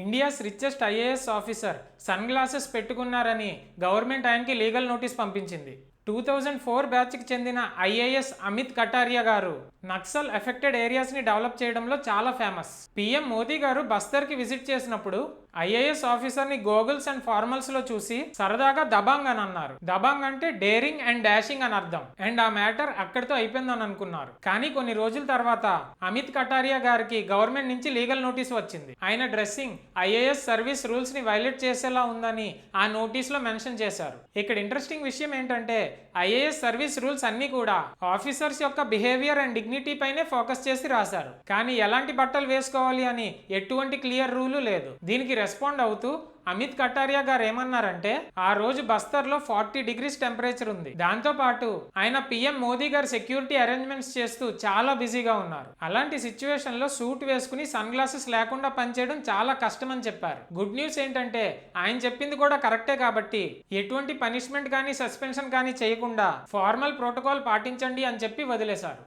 India's richest IAS officer sunglasses పెట్టుకున్నారని government ఆయనకి legal notice పంపించింది. 2004 బ్యాచ్కి చెందిన ఐఏఎస్ అమిత్ కటారియా గారు నక్సల్ ఎఫెక్టెడ్ ఏరియాస్ని డెవలప్ చేయడంలో చాలా ఫేమస్. పీఎం మోదీ గారు బస్తర్కి విజిట్ చేసినప్పుడు ఐఏఎస్ ఆఫీసర్ని గోగుల్స్ అండ్ ఫార్మల్స్లో చూసి సరదాగా దబాంగ్ అని అన్నారు. దబాంగ్ అంటే డేరింగ్ అండ్ డాషింగ్ అని అర్థం. అండ్ ఆ మ్యాటర్ అక్కడితో అయిపోయిందని అనుకున్నారు. కానీ కొన్ని రోజుల తర్వాత అమిత్ కటారియా గారికి గవర్నమెంట్ నుంచి లీగల్ నోటీస్ వచ్చింది. ఆయన డ్రెస్సింగ్ ఐఏఎస్ సర్వీస్ రూల్స్ ని వైలేట్ చేసేలా ఉందని ఆ నోటీస్ లో మెన్షన్ చేశారు. ఇక్కడ ఇంట్రెస్టింగ్ విషయం ఏంటంటే ఐఏఎస్ సర్వీస్ రూల్స్ అన్ని కూడా ఆఫీసర్స్ యొక్క బిహేవియర్ అండ్ డిగ్నిటీ పైనే ఫోకస్ చేసి రాశారు. కానీ ఎలాంటి బట్టలు వేసుకోవాలి అని ఎటువంటి క్లియర్ రూలు లేదు. దీనికి రెస్పాండ్ అవుతూ అమిత్ కటారియా గారు ఏమన్నారంటే ఆ రోజు బస్తర్లో 40 degrees టెంపరేచర్ ఉంది. దాంతో పాటు ఆయన పీఎం మోదీ గారు సెక్యూరిటీ అరేంజ్మెంట్స్ చేస్తూ చాలా బిజీగా ఉన్నారు. అలాంటి సిచ్యువేషన్ లో సూట్ వేసుకుని సన్ గ్లాసెస్ లేకుండా పనిచేయడం చాలా కష్టం అని చెప్పారు. గుడ్ న్యూస్ ఏంటంటే ఆయన చెప్పింది కూడా కరెక్టే కాబట్టి ఎటువంటి పనిష్మెంట్ కానీ సస్పెన్షన్ కానీ చేయకుండా ఫార్మల్ ప్రోటోకాల్ పాటించండి అని చెప్పి వదిలేశారు.